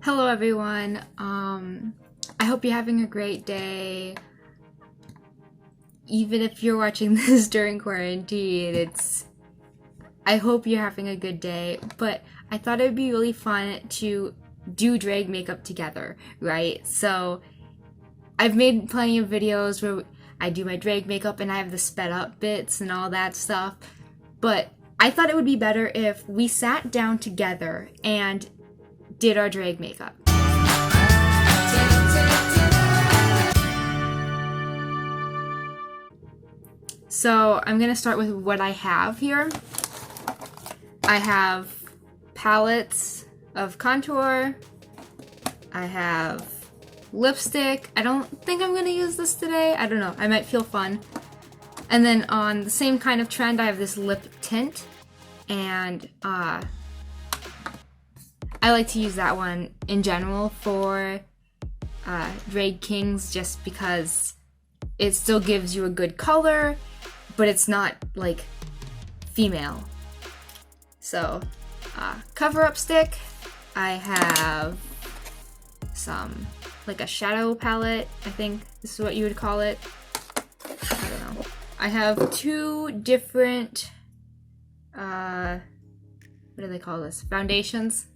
Hello everyone. I hope you're having a great day. Even if you're watching this during quarantine, I hope you're having a good day, but I thought it'd be really fun to do drag makeup together, right? So I've made plenty of videos where I do my drag makeup and I have the sped up bits and all that stuff, but I thought it would be better if we sat down together and did our drag makeup. So I'm gonna start with what I have here. I have palettes of contour. I have lipstick. I don't think I'm gonna use this today. I don't know, I might feel fun. And then on the same kind of trend, I have this lip tint, and I like to use that one in general for drag kings just because it still gives you a good color, but it's not like female. So cover up stick, I have some like a shadow palette, I think this is what you would call it. I don't know. I have two different what do they call this? Foundations.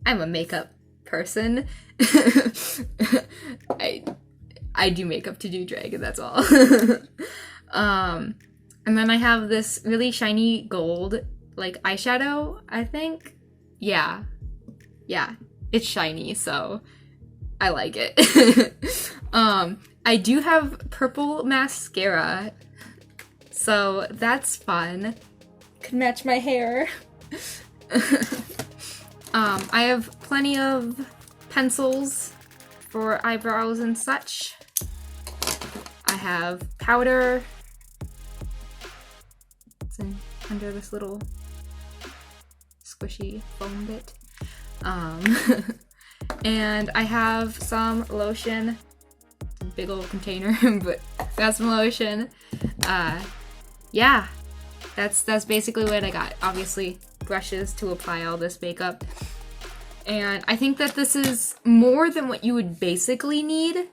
I'm a makeup person. I do makeup to do drag, and that's all. And then I have this really shiny gold, like eyeshadow, I think. Yeah, it's shiny, so I like it. I do have purple mascara, so that's fun. Could match my hair. I have plenty of pencils for eyebrows and such. I have powder. It's under this little squishy foam bit. And I have some lotion. It's a big old container, but got some lotion. Yeah, that's basically what I got. Obviously, brushes to apply all this makeup. And I think that this is more than what you would basically need.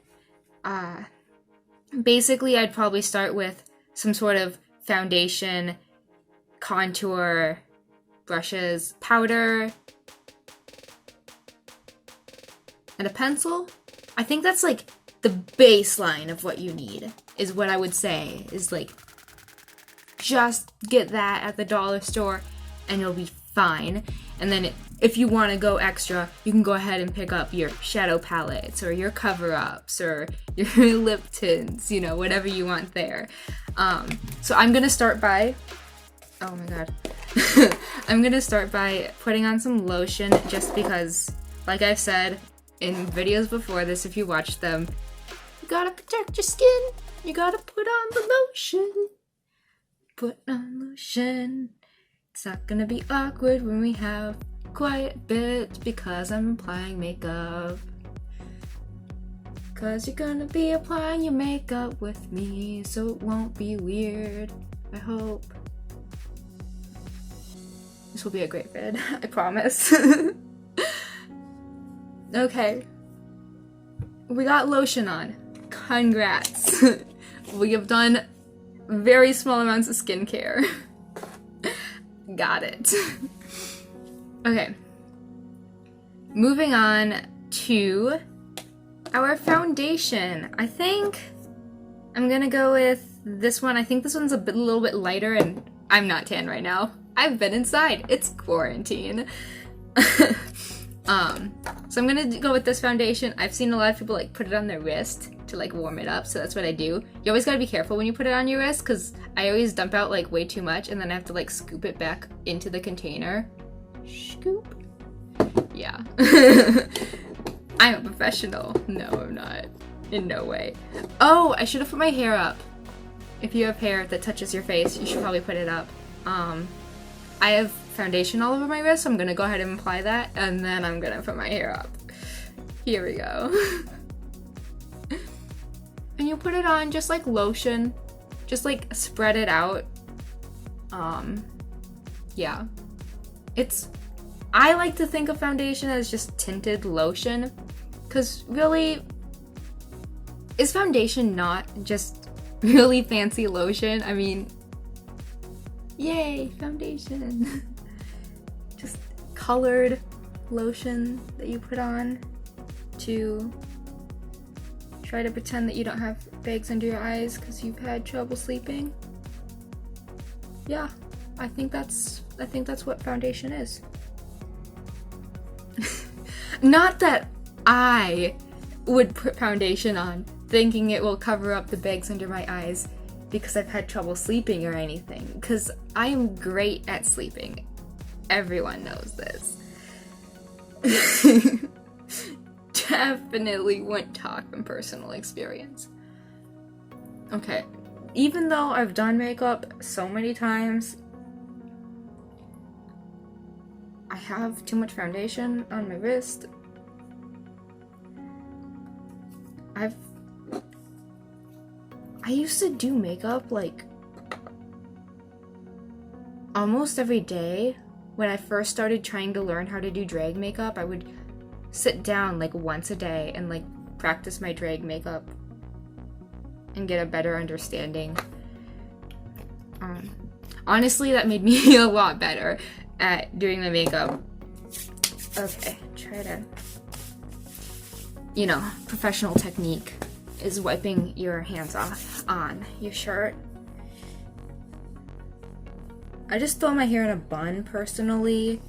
Basically, I'd probably start with some sort of foundation, contour, brushes, powder, and a pencil. I think that's like the baseline of what you need, is what I would say, is like just get that at the dollar store and you'll be fine. And then if you want to go extra, you can go ahead and pick up your shadow palettes or your cover-ups or your lip tints, you know, whatever you want there. So I'm gonna start by, oh my god. I'm gonna start by putting on some lotion, just because, like I've said in videos before this, if you watch them, you gotta protect your skin. You gotta put on the lotion. Put on lotion. It's not gonna be awkward when we have quiet bit because I'm applying makeup. Cause you're gonna be applying your makeup with me, so it won't be weird, I hope. This will be a great vid, I promise. Okay. We got lotion on. Congrats. We have done very small amounts of skincare. Got it. Okay. Moving on to our foundation. I think I'm gonna go with this one. I think this one's a little bit lighter, and I'm not tan right now. I've been inside. It's quarantine. So I'm gonna go with this foundation. I've seen a lot of people like put it on their wrist to like warm it up, so that's what I do. You always gotta be careful when you put it on your wrist, because I always dump out like way too much and then I have to like scoop it back into the container. Scoop. Yeah. I'm a professional. No, I'm not. In no way. Oh, I should have put my hair up. If you have hair that touches your face, you should probably put it up. I have foundation all over my wrist, so I'm gonna go ahead and apply that, and then I'm gonna put my hair up. Here we go. And you put it on just like lotion. Just like spread it out. Yeah. I like to think of foundation as just tinted lotion, because really, is foundation not just really fancy lotion? I mean, yay, foundation. Just colored lotion that you put on to try to pretend that you don't have bags under your eyes because you've had trouble sleeping. Yeah, I think that's what foundation is. Not that I would put foundation on thinking it will cover up the bags under my eyes because I've had trouble sleeping or anything, because I am great at sleeping. Everyone knows this. Definitely wouldn't talk from personal experience. Okay, even though I've done makeup so many times, I have too much foundation on my wrist. I used to do makeup like almost every day. When I first started trying to learn how to do drag makeup, I would sit down like once a day and like practice my drag makeup and get a better understanding. Honestly, that made me a lot better at doing my makeup. Okay, try to, professional technique is wiping your hands off on your shirt. I just throw my hair in a bun personally,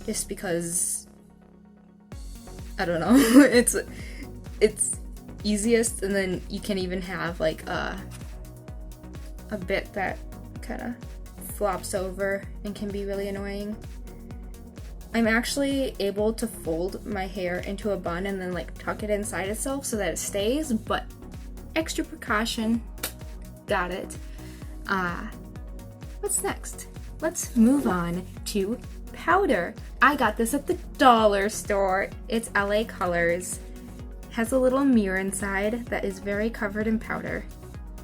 just because, I don't know, it's easiest, and then you can even have like a bit that kind of flops over and can be really annoying. I'm actually able to fold my hair into a bun and then like tuck it inside itself so that it stays, but extra precaution. Got it. What's next? Let's move on to powder. I got this at the dollar store. It's LA Colors. Has a little mirror inside that is very covered in powder.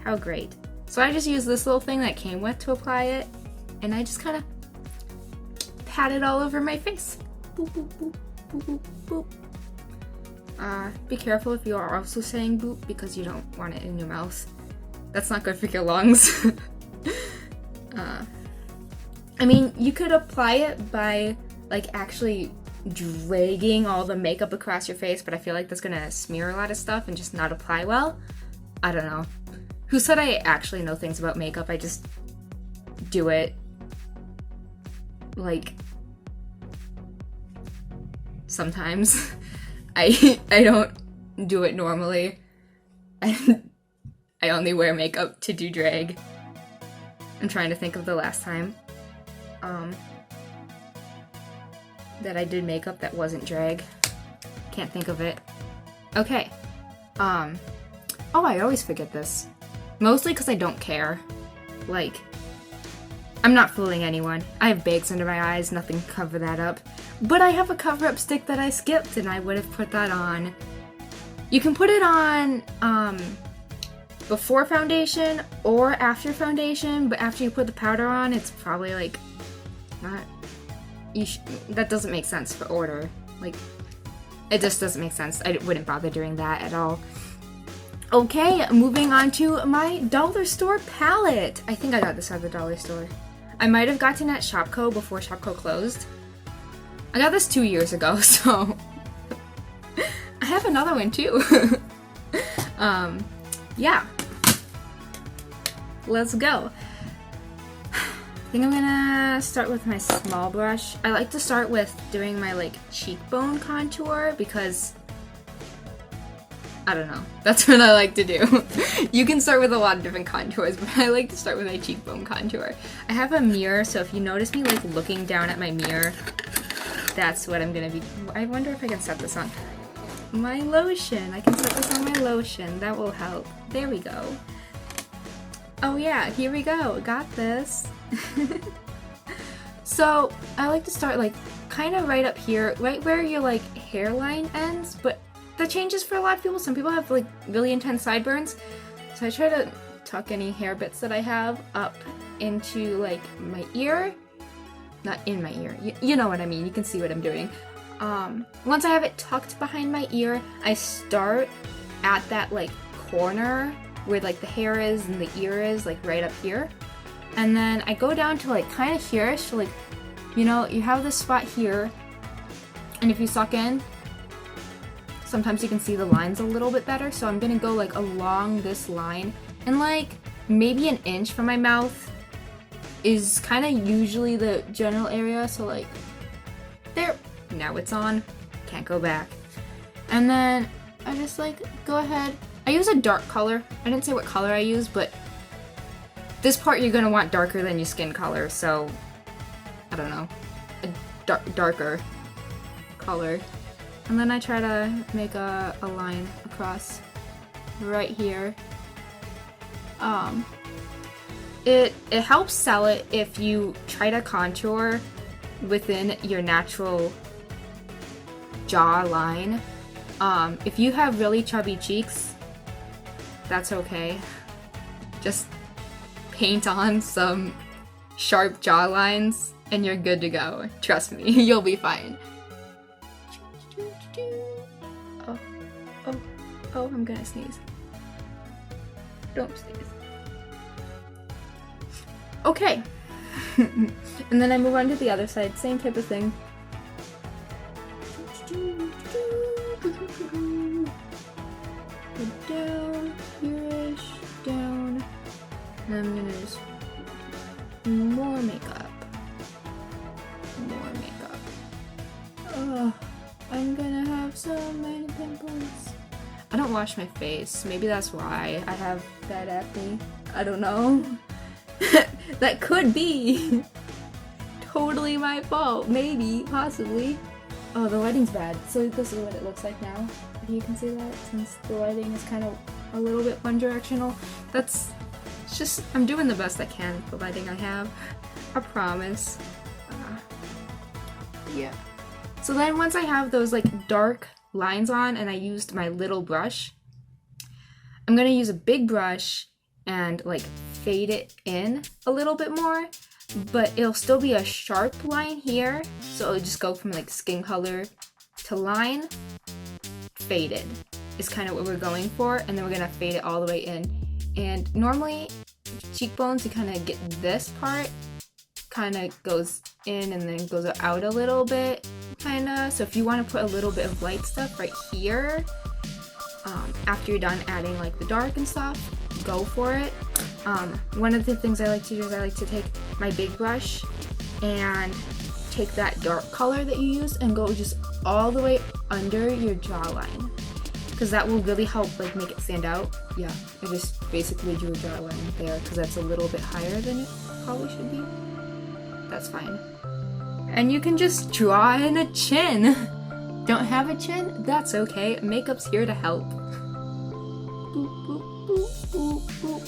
How great. So I just use this little thing that came with to apply it, and I just kind of pat it all over my face. Boop, boop, boop, boop, boop, boop. Be careful if you are also saying boop, because you don't want it in your mouth. That's not good for your lungs. I mean, you could apply it by like actually dragging all the makeup across your face, but I feel like that's gonna smear a lot of stuff and just not apply well. I don't know. Who said I actually know things about makeup? I just do it. Like, sometimes. I don't do it normally. I only wear makeup to do drag. I'm trying to think of the last time that I did makeup that wasn't drag. Can't think of it. Okay. Oh, I always forget this. Mostly because I don't care. Like, I'm not fooling anyone. I have bags under my eyes, nothing to cover that up. But I have a cover-up stick that I skipped, and I would have put that on. You can put it on before foundation or after foundation, but after you put the powder on, it's probably like not. That doesn't make sense for order. Like, it just doesn't make sense. I wouldn't bother doing that at all. Okay, moving on to my dollar store palette. I think I got this at the dollar store. I might have gotten it at Shopko before Shopko closed. I got this 2 years ago, so I have another one too. Yeah. Let's go. I think I'm gonna start with my small brush. I like to start with doing my like cheekbone contour because I don't know. That's what I like to do. You can start with a lot of different contours, but I like to start with my cheekbone contour. I have a mirror, so if you notice me like looking down at my mirror, that's what I'm gonna be. I wonder if I can set this on my lotion. I can set this on my lotion. That will help. There we go. Oh yeah, here we go. Got this. So I like to start like kind of right up here, right where your like hairline ends, but that changes for a lot of people. Some people have like really intense sideburns, so I try to tuck any hair bits that I have up into like my ear not in my ear. You know what I mean. You can see what I'm doing. Once I have it tucked behind my ear, I start at that like corner where like the hair is and the ear is, like right up here. And then I go down to like kind of here, so like, you know, you have this spot here, and if you suck in, sometimes you can see the lines a little bit better. So I'm gonna go like along this line, and like maybe an inch from my mouth is kind of usually the general area. So like there, now it's on, can't go back. And then I just like go ahead. I use a dark color. I didn't say what color I use, but this part you're gonna want darker than your skin color, so I don't know, a darker color. And then I try to make a line across right here. It helps sell it if you try to contour within your natural jaw line. If you have really chubby cheeks, that's okay. Just paint on some sharp jaw lines and you're good to go. Trust me, you'll be fine. Oh, I'm gonna sneeze. Don't sneeze. Okay. And then I move on to the other side, same type of thing. Down, here-ish, down. And I'm gonna just more makeup. More makeup. Oh, I'm gonna have so many pimples. I don't wash my face. Maybe that's why I have bad acne. I don't know. That could be totally my fault. Maybe, possibly. Oh, the lighting's bad. So this is what it looks like now. If you can see that, since the lighting is kind of a little bit one directional. It's just, I'm doing the best I can with the lighting I have. I promise. Yeah. So then once I have those like dark lines on and I used my little brush, I'm gonna use a big brush and like fade it in a little bit more, but it'll still be a sharp line here. So it'll just go from like skin color to line, faded is kind of what we're going for, and then we're gonna fade it all the way in. And normally cheekbones, you kind of get this part kind of goes in and then goes out a little bit, kind of. So if you want to put a little bit of light stuff right here, after you're done adding like the dark and stuff, go for it. One of the things I like to do is I like to take my big brush and take that dark color that you used and go just all the way under your jawline, because that will really help like make it stand out. Yeah, I just basically drew a jawline there because that's a little bit higher than it probably should be. That's fine. And you can just draw in a chin. Don't have a chin? That's okay. Makeup's here to help. Boop, boop, boop, boop, boop.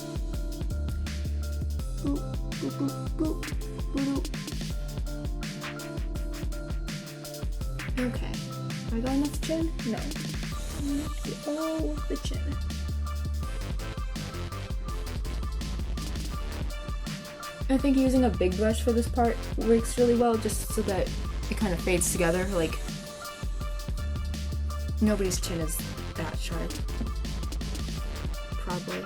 Boop, boop, boop, boop, boop. Okay. Have I got enough chin? No. Oh, the chin. I think using a big brush for this part works really well, just so that it kind of fades together. Like, nobody's chin is that sharp. Probably.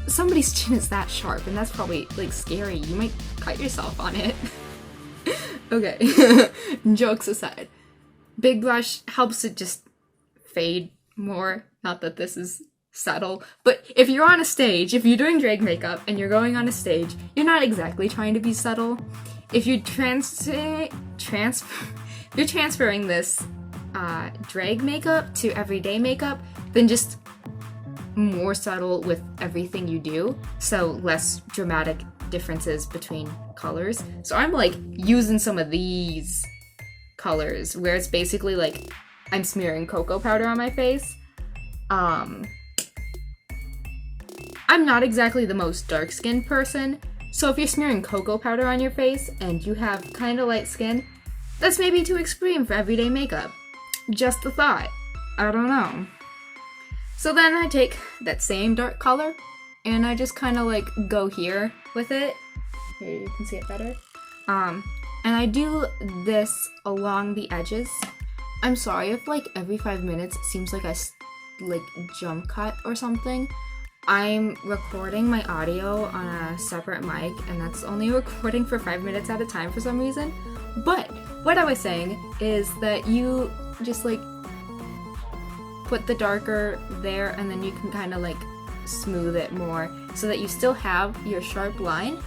Somebody's chin is that sharp, and that's probably, like, scary. You might cut yourself on it. Okay, jokes aside. Big brush helps it just fade more. Not that this is subtle, but if you're on a stage, if you're doing drag makeup and you're going on a stage, you're not exactly trying to be subtle. If you're you're transferring this drag makeup to everyday makeup, then just more subtle with everything you do, so less dramatic differences between colors. So I'm like using some of these colors where it's basically like I'm smearing cocoa powder on my face. I'm not exactly the most dark-skinned person, so if you're smearing cocoa powder on your face and you have kind of light skin, that's maybe too extreme for everyday makeup. Just a thought. I don't know. So then I take that same dark color and I just kind of like go here with it. Here you can see it better. And I do this along the edges. I'm sorry if like every 5 minutes it seems like I like jump cut or something. I'm recording my audio on a separate mic, and that's only recording for 5 minutes at a time for some reason. But what I was saying is that you just like put the darker there, and then you can kind of like smooth it more so that you still have your sharp line,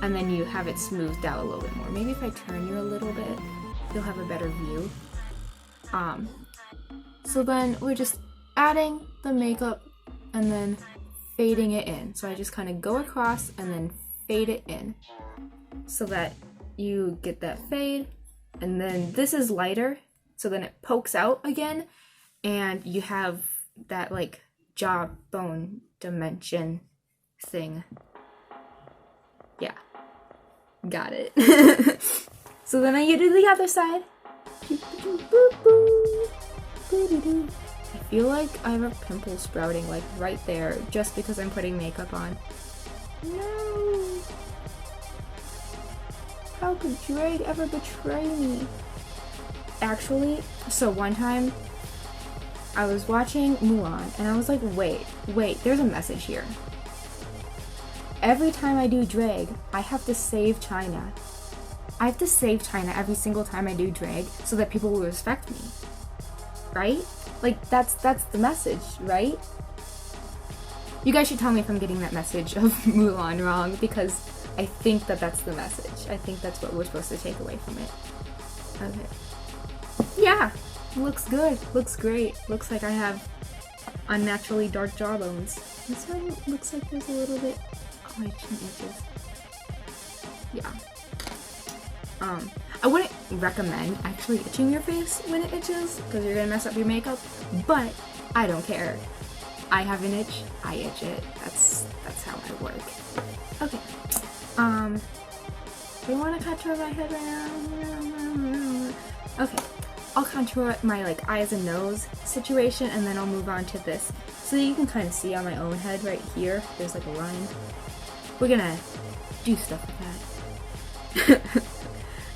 and then you have it smoothed out a little bit more. Maybe if I turn you a little bit, you'll have a better view. So then we're just adding the makeup and then fading it in. So I just kind of go across and then fade it in so that you get that fade. And then this is lighter, so then it pokes out again, and you have that like jawbone dimension thing. Yeah, got it. So then I get to the other side. I feel like I have a pimple sprouting like right there just because I'm putting makeup on. No! How could Drake ever betray me? Actually, so one time I was watching Mulan and I was like, wait, there's a message here. Every time I do drag, I have to save China. I have to save China every single time I do drag so that people will respect me. Right? Like, that's the message, right? You guys should tell me if I'm getting that message of Mulan wrong, because I think that that's the message. I think that's what we're supposed to take away from it. Okay. Yeah, looks good. Looks great. Looks like I have unnaturally dark jawbones. This one looks like there's a little bit. Oh, my chin itches. Yeah. I wouldn't recommend actually itching your face when it itches, because you're gonna mess up your makeup, but I don't care. I have an itch, I itch it. That's how I work. Okay. Do you want to contour my head right now? Okay. I'll contour my like eyes and nose situation, and then I'll move on to this. So you can kind of see on my own head right here, there's like a line. We're gonna do stuff with that.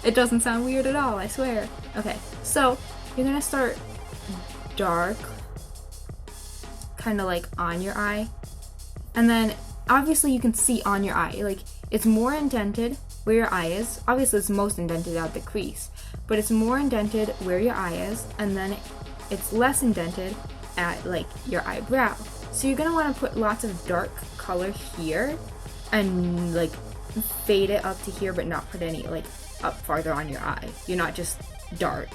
It doesn't sound weird at all, I swear. Okay, so you're gonna start dark, kind of like on your eye. And then obviously you can see on your eye, like it's more indented where your eye is. Obviously it's most indented at the crease, but it's more indented where your eye is, and then it's less indented at like your eyebrow. So you're gonna wanna put lots of dark color here and like fade it up to here, but not put any like up farther on your eye. You're not just dark.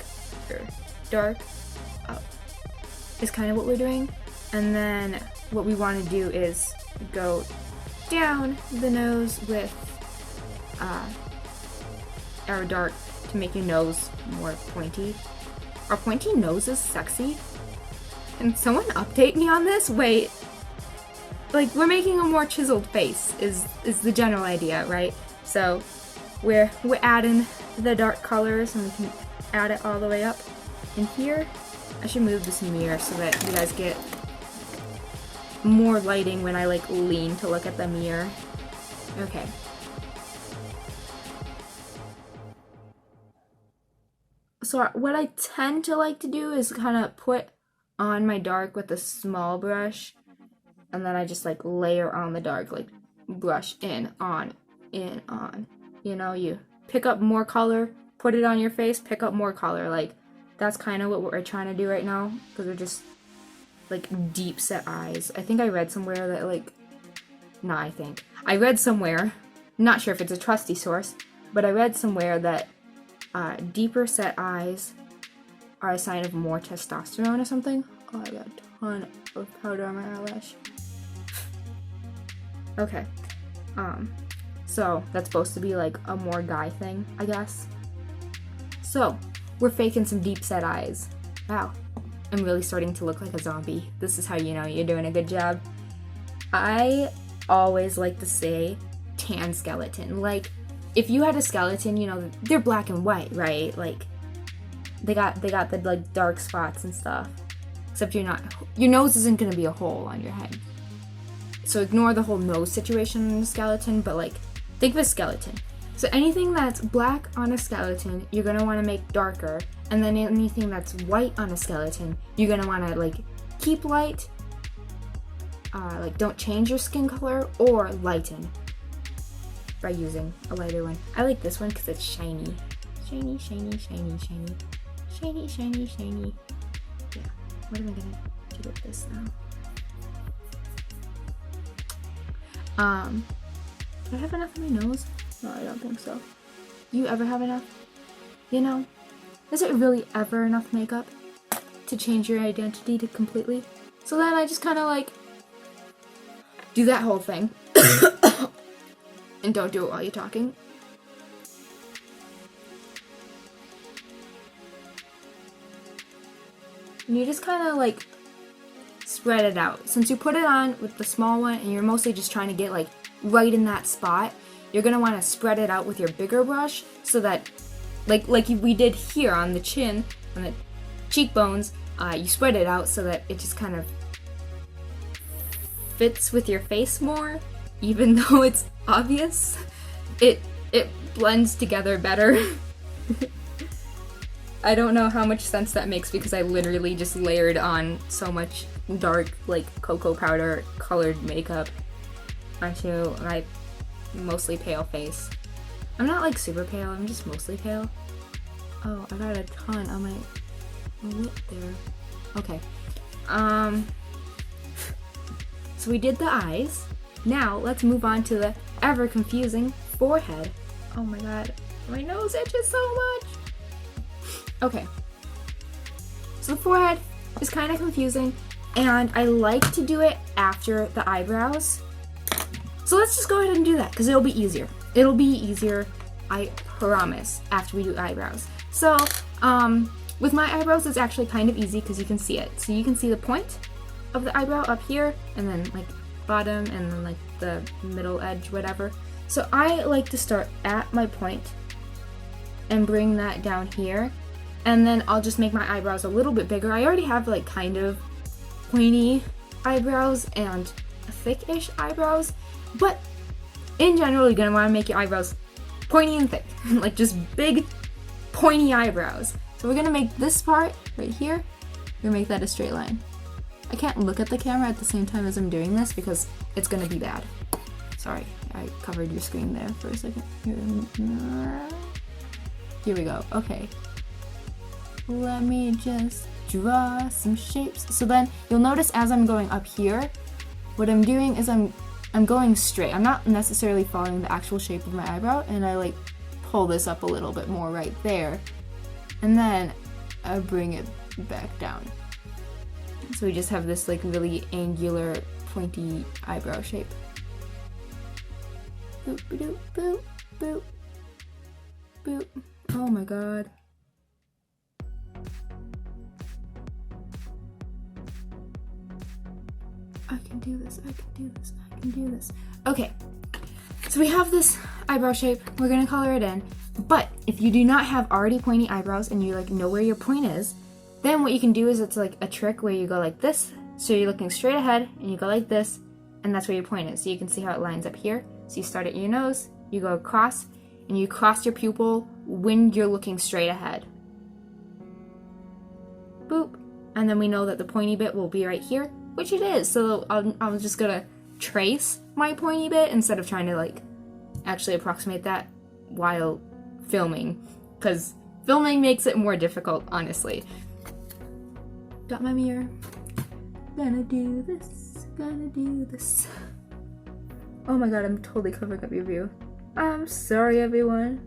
Dark up is kind of what we're doing. And then what we want to do is go down the nose with our dark to make your nose more pointy. Are pointy noses sexy? Can someone update me on this? Wait. Like, we're making a more chiseled face is the general idea, right? So we're adding the dark colors, and we can add it all the way up in here. I should move this mirror so that you guys get more lighting when I like lean to look at the mirror. Okay. So what I tend to like to do is kind of put on my dark with a small brush, and then I just like layer on the dark, like brush in, on. You know, you pick up more color, put it on your face, pick up more color. Like, that's kind of what we're trying to do right now, because we're just, like, deep set eyes. I think I read somewhere that, like, I read somewhere, not sure if it's a trusty source, but I read somewhere that deeper set eyes are a sign of more testosterone or something. Oh, I got a ton of powder on my eyelash. Okay. So that's supposed to be like a more guy thing, I guess. So we're faking some deep set eyes. Wow, I'm really starting to look like a zombie. This is how you know you're doing a good job. I always like to say tan skeleton. Like, if you had a skeleton, you know, they're black and white, right? Like, they got the like dark spots and stuff. Except your nose isn't gonna be a hole on your head. So ignore the whole nose situation in the skeleton, but like, think of a skeleton. So anything that's black on a skeleton, you're gonna wanna make darker. And then anything that's white on a skeleton, you're gonna wanna like keep light, like don't change your skin color, or lighten by using a lighter one. I like this one because it's shiny. Shiny, shiny, shiny, shiny. Shiny, shiny, shiny. Yeah, what am I gonna do with this now? Do I have enough on my nose? No, I don't think so. You ever have enough? You know, is it really ever enough makeup to change your identity to completely? So then I just kind of like do that whole thing. And don't do it while you're talking. And you just kind of like spread it out. Since you put it on with the small one and you're mostly just trying to get like right in that spot, you're gonna want to spread it out with your bigger brush so that like we did here on the chin, on the cheekbones, you spread it out so that it just kind of fits with your face more, even though it's obvious. It blends together better. I don't know how much sense that makes because I literally just layered on so much dark, like cocoa powder colored makeup onto my mostly pale face. I'm not like super pale, I'm just mostly pale. Oh, I got a ton on my lip there. Okay. So we did the eyes. Now let's move on to the ever confusing forehead. Oh my god, my nose itches so much. Okay. So the forehead is kind of confusing, and I like to do it after the eyebrows. So let's just go ahead and do that because it'll be easier. It'll be easier, I promise, after we do eyebrows. So, with my eyebrows, it's actually kind of easy because you can see it. So you can see the point of the eyebrow up here, and then like bottom, and then like the middle edge, whatever. So I like to start at my point and bring that down here, and then I'll just make my eyebrows a little bit bigger. I already have like kind of pointy eyebrows and thick-ish eyebrows, but in general, you're gonna want to make your eyebrows pointy and thick, like just big, pointy eyebrows. So we're gonna make this part right here, we're gonna make that a straight line. I can't look at the camera at the same time as I'm doing this because it's gonna be bad. Sorry, I covered your screen there for a second. Here we go, okay. Let me just draw some shapes. So then you'll notice as I'm going up here, what I'm doing is I'm going straight. I'm not necessarily following the actual shape of my eyebrow, and I like pull this up a little bit more right there, and then I bring it back down. So we just have this like really angular, pointy eyebrow shape. Boop, boop, boop, boop, boop. Oh my god. I can do this, I can do this, I can do this. Okay, so we have this eyebrow shape. We're gonna color it in. But if you do not have already pointy eyebrows and you like know where your point is, then what you can do is it's like a trick where you go like this. So you're looking straight ahead and you go like this, and that's where your point is. So you can see how it lines up here. So you start at your nose, you go across, and you cross your pupil when you're looking straight ahead. Boop. And then we know that the pointy bit will be right here, which it is. So I'm just gonna trace my pointy bit instead of trying to like actually approximate that while filming, because filming makes it more difficult, honestly. Got my mirror. Gonna do this, gonna do this. Oh my god, I'm totally covering up your view. I'm sorry, everyone.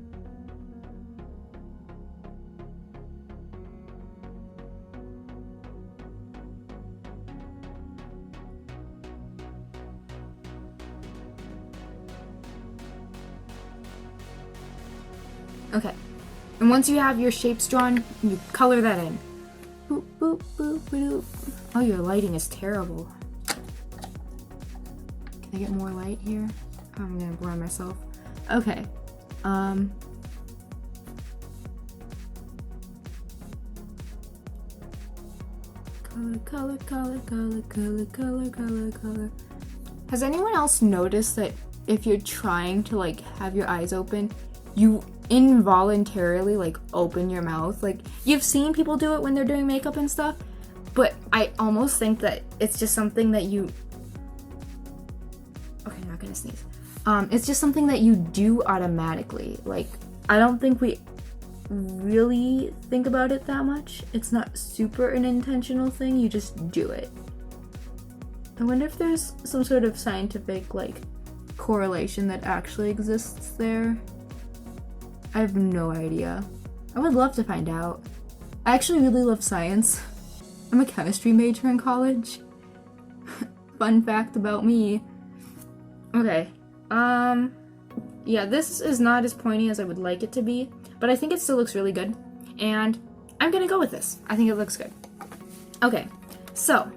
Okay, and once you have your shapes drawn, you color that in. Boop, boop, boop, boop. Oh, your lighting is terrible. Can I get more light here? I'm gonna blur myself. Okay. Color, color, color, color, color, color, color, color. Has anyone else noticed that if you're trying to like have your eyes open, you involuntarily like open your mouth. Like, you've seen people do it when they're doing makeup and stuff, but I almost think that it's just something that you, okay, not gonna sneeze. It's just something that you do automatically. Like, I don't think we really think about it that much. It's not super an intentional thing, you just do it. I wonder if there's some sort of scientific like correlation that actually exists there. I have no idea. I would love to find out. I actually really love science. I'm a chemistry major in college. Fun fact about me. Okay, yeah, this is not as pointy as I would like it to be, but I think it still looks really good, and I'm gonna go with this. I think it looks good. Okay, so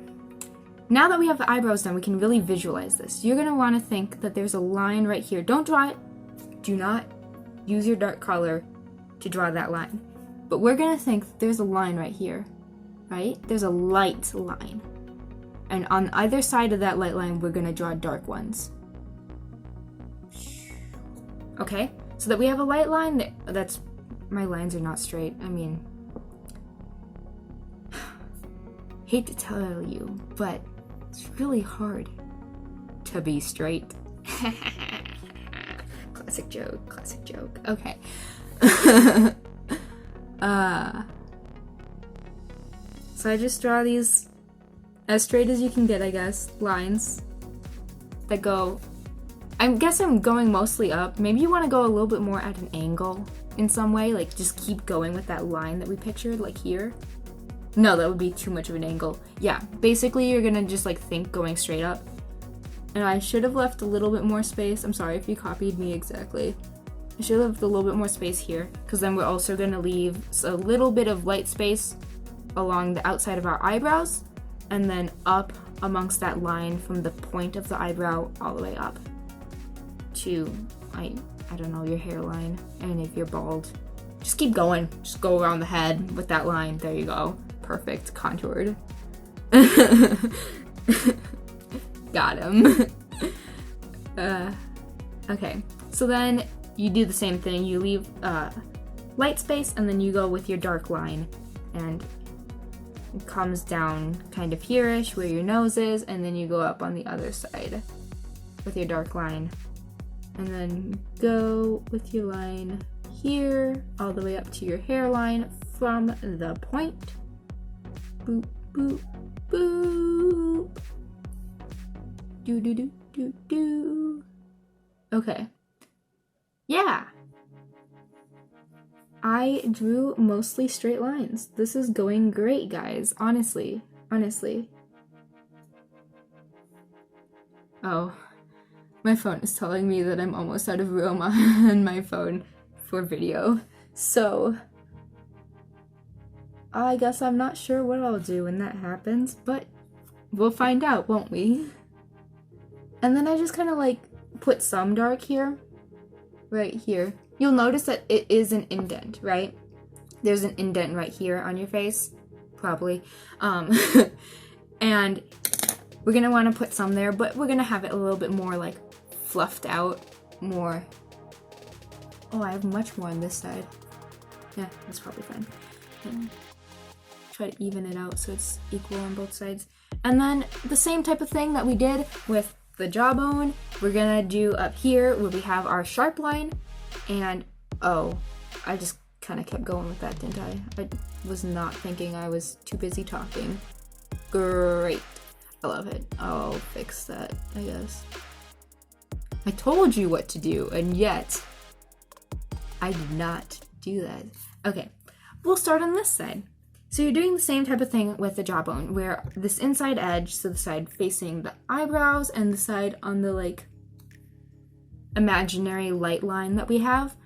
now that we have the eyebrows done, we can really visualize this. You're gonna wanna think that there's a line right here. Don't draw it. Do not use your dark color to draw that line. But we're gonna think that there's a line right here, right? There's a light line. And on either side of that light line, we're gonna draw dark ones. Okay, so that we have a light line that's, my lines are not straight. I mean, hate to tell you, but it's really hard to be straight. Classic joke, classic joke. Okay. So I just draw these as straight as you can get, I guess, lines that go, I guess I'm going mostly up. Maybe you want to go a little bit more at an angle in some way, like just keep going with that line that we pictured, like here. No, that would be too much of an angle. Yeah, basically you're gonna just like think going straight up. And I should have left a little bit more space. I'm sorry if you copied me exactly. I should have left a little bit more space here, because then we're also gonna leave a little bit of light space along the outside of our eyebrows, and then up amongst that line from the point of the eyebrow all the way up to, I don't know, your hairline. And if you're bald, just keep going. Just go around the head with that line. There you go. Perfect. Contoured. Got him. Okay. So then you do the same thing. You leave light space, and then you go with your dark line. And it comes down kind of here-ish where your nose is, and then you go up on the other side with your dark line. And then go with your line here, all the way up to your hairline from the point. Boop, boop, boop. Do, do, do, do, do. Okay. Yeah. I drew mostly straight lines. This is going great, guys. Honestly. Honestly. Oh. My phone is telling me that I'm almost out of room on my phone for video. So, I guess I'm not sure what I'll do when that happens, but we'll find out, won't we? And then I just kind of like put some dark here, right here. You'll notice that it is an indent, right? There's an indent right here on your face, probably. And we're gonna want to put some there, but we're gonna have it a little bit more like fluffed out, more. Oh, I have much more on this side. Yeah, that's probably fine. And try to even it out so it's equal on both sides. And then the same type of thing that we did with the jawbone, we're gonna do up here where we have our sharp line. And oh, I just kind of kept going with that, didn't I? I was not thinking, I was too busy talking. Great. I love it. I'll fix that, I guess. I told you what to do, and yet I did not do that. Okay, we'll start on this side. So you're doing the same type of thing with the jawbone, where this inside edge, so the side facing the eyebrows and the side on the like imaginary light line that we have,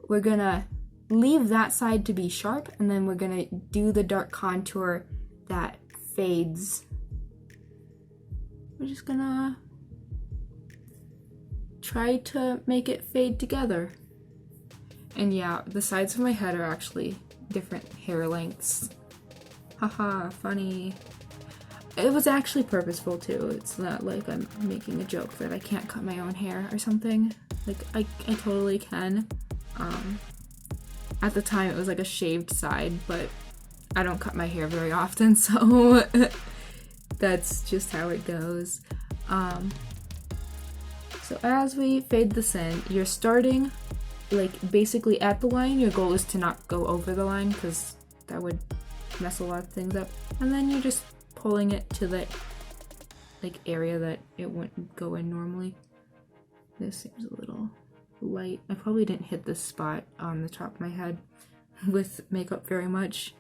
we're gonna leave that side to be sharp, and then we're gonna do the dark contour that fades. We're just gonna try to make it fade together. And yeah, the sides of my head are actually different hair lengths. Haha, funny. It was actually purposeful too. It's not like I'm making a joke that I can't cut my own hair or something. Like, I totally can. At the time it was like a shaved side, but I don't cut my hair very often, so that's just how it goes. So as we fade this in, you're starting like basically at the line. Your goal is to not go over the line because that would mess a lot of things up. And then you're just pulling it to the like area that it wouldn't go in normally. This seems a little light. I probably didn't hit this spot on the top of my head with makeup very much.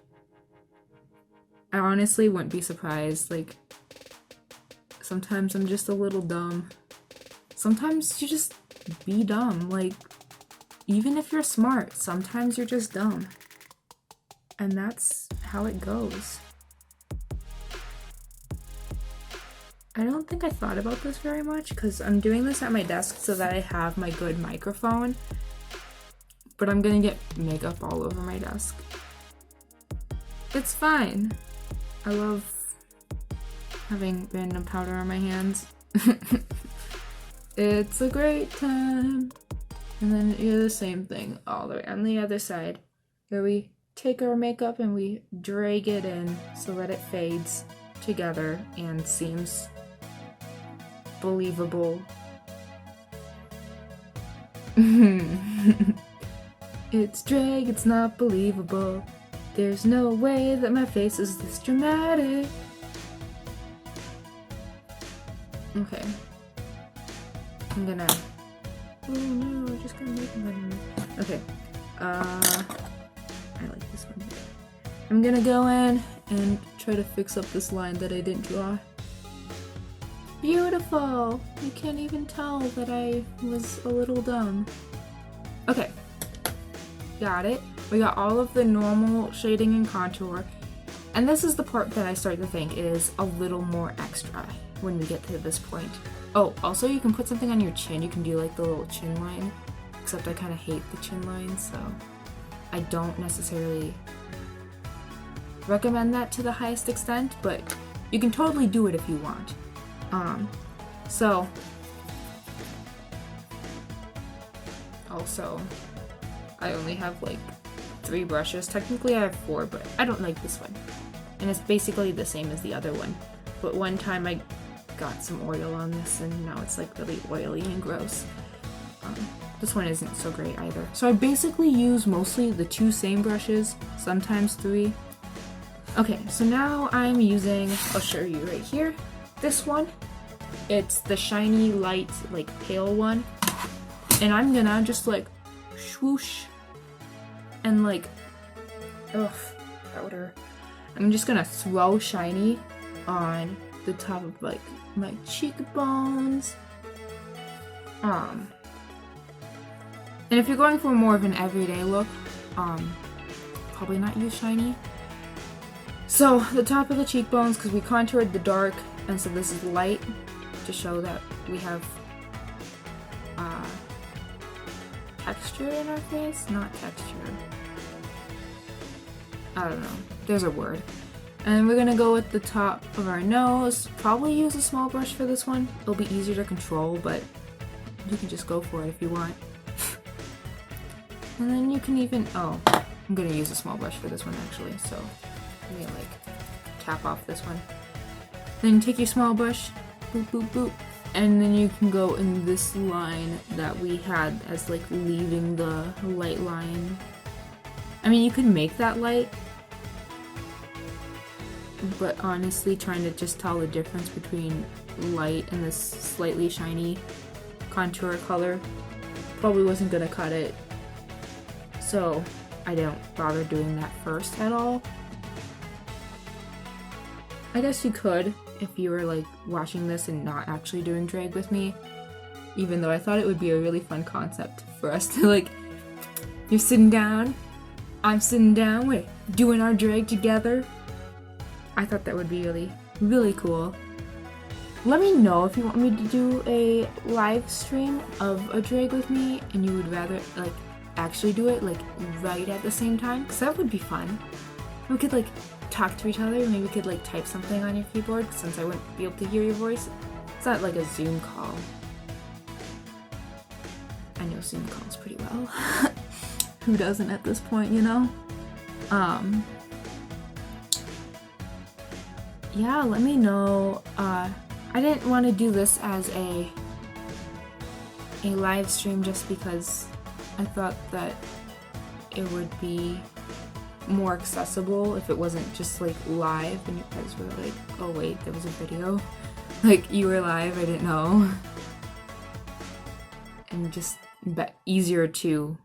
I honestly wouldn't be surprised. Like, sometimes I'm just a little dumb. Sometimes you just be dumb. Like, even if you're smart, sometimes you're just dumb. And that's how it goes. I don't think I thought about this very much because I'm doing this at my desk so that I have my good microphone. But I'm gonna get makeup all over my desk. It's fine. I love having random powder on my hands. It's a great time. And then you do the same thing all the way on the other side, where we take our makeup and we drag it in so that it fades together and seems believable. It's drag, it's not believable. There's no way that my face is this dramatic. Okay. I'm gonna... Oh no, I'm just gonna make one. Okay. I like this one. I'm gonna go in and try to fix up this line that I didn't draw. Beautiful! You can't even tell that I was a little dumb. Okay. Got it. We got all of the normal shading and contour. And this is the part that I start to think is a little more extra when we get to this point. Oh, also you can put something on your chin. You can do like the little chin line. Except I kind of hate the chin line, so I don't necessarily recommend that to the highest extent, but you can totally do it if you want. So also I only have like 3 brushes. Technically I have 4, but I don't like this one. And it's basically the same as the other one. But one time I got some oil on this and now it's like really oily and gross. This one isn't so great either. So I basically use mostly the 2 same brushes, sometimes 3. Okay, so now I'm using, I'll show you right here, this one. It's the shiny light, like pale one. And I'm gonna just like swoosh and like, ugh, powder. I'm just gonna throw shiny on the top of like my cheekbones. And if you're going for more of an everyday look, probably not use shiny. So the top of the cheekbones, because we contoured the dark, and so this is light to show that we have texture in our face, not texture. I don't know. There's a word. And we're gonna go with the top of our nose. Probably use a small brush for this one. It'll be easier to control, but you can just go for it if you want. And then you can even, oh, I'm gonna use a small brush for this one actually, so let me like tap off this one. Then take your small brush, boop, boop, boop, and then you can go in this line that we had as like leaving the light line. I mean, you could make that light, but honestly, trying to just tell the difference between light and this slightly shiny contour color probably wasn't gonna cut it. So I don't bother doing that first at all. I guess you could if you were like watching this and not actually doing drag with me, even though I thought it would be a really fun concept for us to like, you're sitting down, I'm sitting down, we're doing our drag together. I thought that would be really, really cool. Let me know if you want me to do a live stream of a drag with me and you would rather like actually do it like right at the same time, because that would be fun. We could like talk to each other, maybe we could like type something on your keyboard since I wouldn't be able to hear your voice. It's not like a Zoom call. I know Zoom calls pretty well. Who doesn't at this point, you know? Yeah, let me know. I didn't want to do this as a live stream just because I thought that it would be more accessible if it wasn't just like live and you guys were like, oh wait, there was a video. Like you were live, I didn't know. And just easier to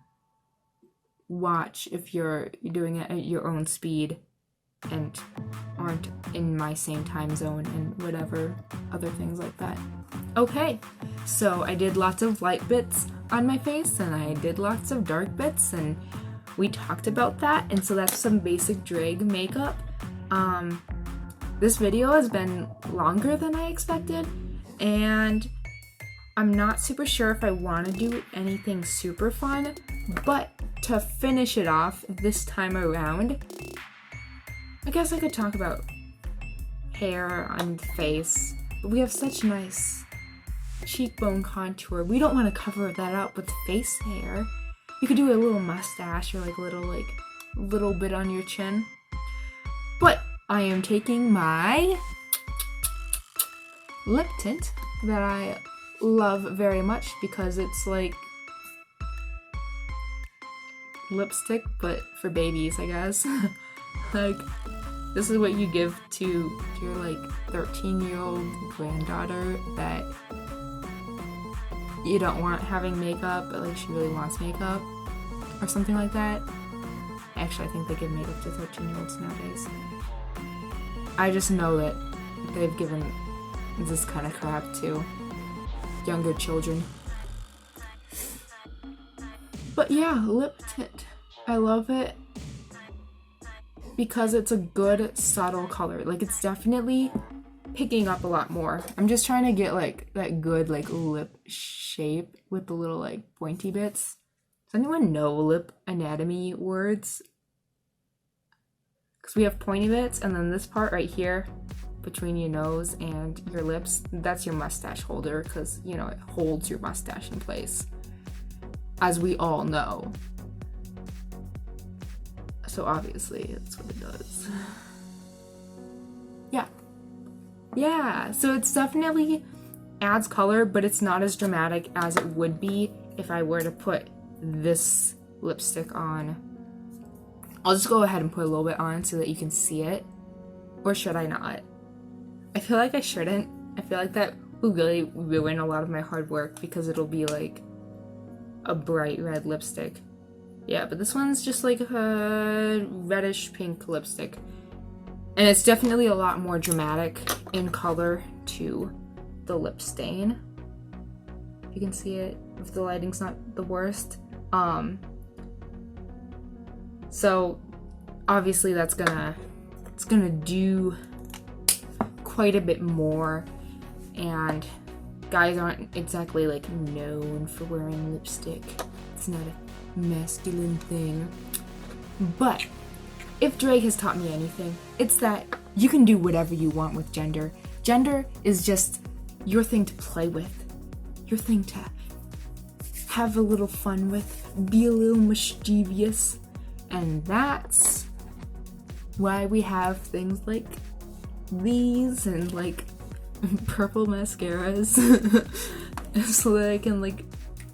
watch if you're doing it at your own speed and aren't in my same time zone and whatever other things like that. Okay, so I did lots of light bits on my face and I did lots of dark bits and we talked about that, and so that's some basic drag makeup. This video has been longer than I expected and I'm not super sure if I want to do anything super fun, but to finish it off this time around, I guess I could talk about hair on the face, but we have such nice cheekbone contour. We don't want to cover that up with face hair. You could do a little mustache or like little bit on your chin. But I am taking my lip tint that I love very much because it's like lipstick but for babies, I guess. Like, this is what you give to your like 13-year-old granddaughter that you don't want having makeup, but like she really wants makeup or something like that. Actually, I think they give makeup to 13-year-olds nowadays. I just know that they've given this kind of crap to younger children. But yeah, lip tint. I love it because it's a good subtle color. Like, it's definitely picking up a lot more. I'm just trying to get like that good like lip shape with the little like pointy bits. Does anyone know lip anatomy words? Because we have pointy bits and then this part right here between your nose and your lips, that's your mustache holder because, you know, it holds your mustache in place, as we all know. So obviously that's what it does. Yeah, so it's definitely adds color, but it's not as dramatic as it would be if I were to put this lipstick on. I'll just go ahead and put a little bit on so that you can see it. Or should I not? I feel like I shouldn't. I feel like that will really ruin a lot of my hard work because it'll be like a bright red lipstick. Yeah, but this one's just like a reddish pink lipstick. And it's definitely a lot more dramatic in color to the lip stain. You can see it if the lighting's not the worst. So obviously it's gonna do quite a bit more, and guys aren't exactly like known for wearing lipstick. It's not a masculine thing. But if drag has taught me anything, it's that you can do whatever you want with gender. Gender is just your thing to play with, your thing to have a little fun with, be a little mischievous, and that's why we have things like these and like purple mascaras so that I can like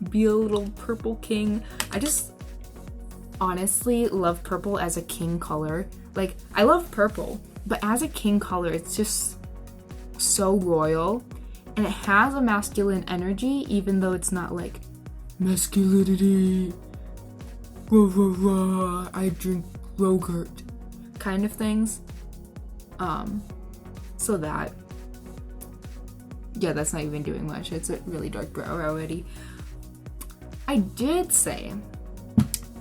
be a little purple king. I just honestly love purple as a king color. Like, I love purple, but as a king color, it's just so royal, and it has a masculine energy, even though it's not like masculinity, rah, rah, rah, I drink yogurt kind of things. So that, yeah, that's not even doing much. It's a really dark brow already. I did say,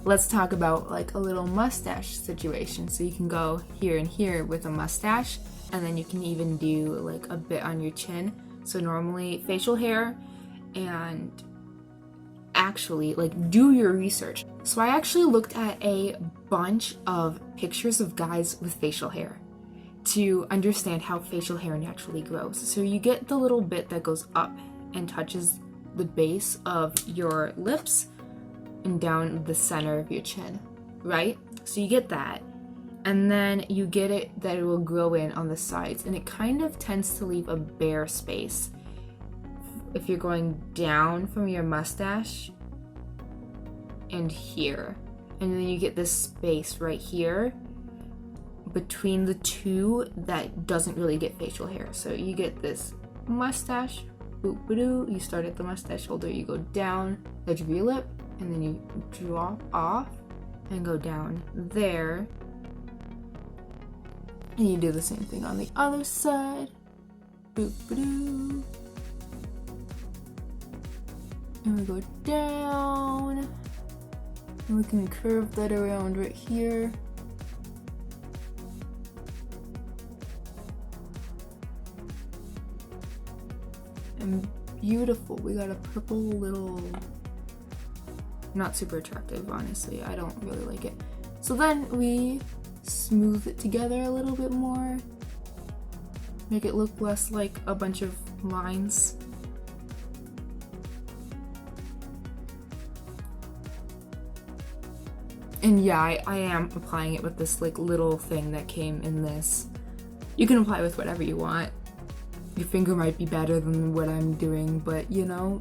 let's talk about like a little mustache situation. So you can go here and here with a mustache, and then you can even do like a bit on your chin. So normally facial hair, and actually like do your research. So I actually looked at a bunch of pictures of guys with facial hair to understand how facial hair naturally grows. So you get the little bit that goes up and touches the base of your lips and down the center of your chin, right? So you get that. And then you get it that it will grow in on the sides, and it kind of tends to leave a bare space if you're going down from your mustache and here. And then you get this space right here between the two that doesn't really get facial hair. So you get this mustache, boop-ba-doo, you start at the mustache holder, you go down the edge of your lip, and then you drop off and go down there. And you do the same thing on the other side. Boop-ba-doo. And we go down. And we can curve that around right here. And beautiful. We got a purple little... Not super attractive, honestly. I don't really like it. So then we smooth it together a little bit more. Make it look less like a bunch of lines. And yeah, I am applying it with this like little thing that came in this. You can apply with whatever you want. Your finger might be better than what I'm doing, but you know,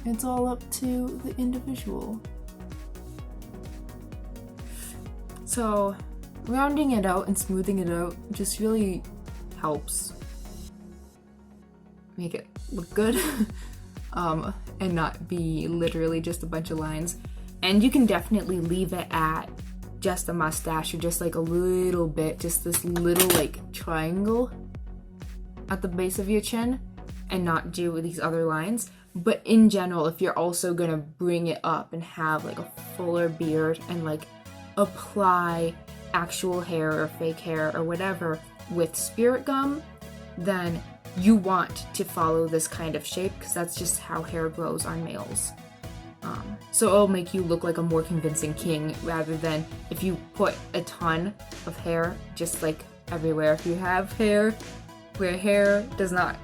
it's all up to the individual. So rounding it out and smoothing it out just really helps make it look good and not be literally just a bunch of lines. And you can definitely leave it at just a mustache or just like a little bit, just this little like triangle at the base of your chin and not do these other lines. But in general, if you're also gonna bring it up and have like a fuller beard and like apply actual hair or fake hair or whatever with spirit gum, then you want to follow this kind of shape because that's just how hair grows on males. So it'll make you look like a more convincing king rather than if you put a ton of hair just like everywhere. If you have hair where hair does not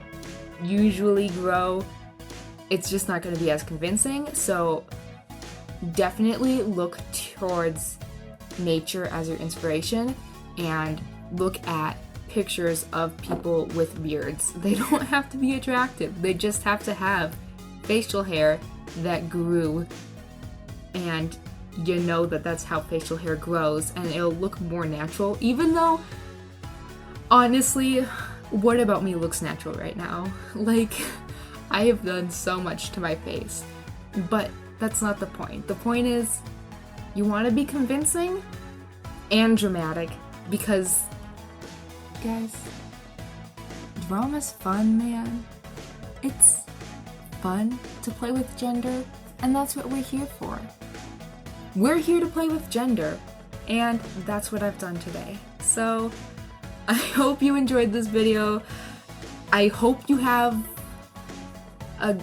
usually grow, it's just not going to be as convincing. So definitely look towards nature as your inspiration and look at pictures of people with beards. They don't have to be attractive. They just have to have facial hair that grew, and you know that that's how facial hair grows, and it'll look more natural. Even though, honestly, what about me looks natural right now? Like, I have done so much to my face, but that's not the point. The point is, you want to be convincing and dramatic because, guys, drama's fun, man. It's fun to play with gender, and that's what we're here for. We're here to play with gender, and that's what I've done today. So, I hope you enjoyed this video. I hope you have a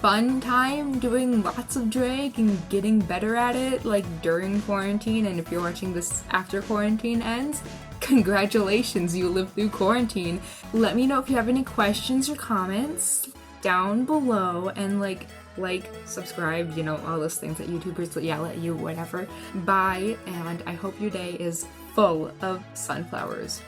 fun time doing lots of drag and getting better at it, like during quarantine. And if you're watching this after quarantine ends, congratulations, you lived through quarantine. Let me know if you have any questions or comments down below, and like, subscribe, you know, all those things that YouTubers yell at you, whatever. Bye, and I hope your day is full of sunflowers.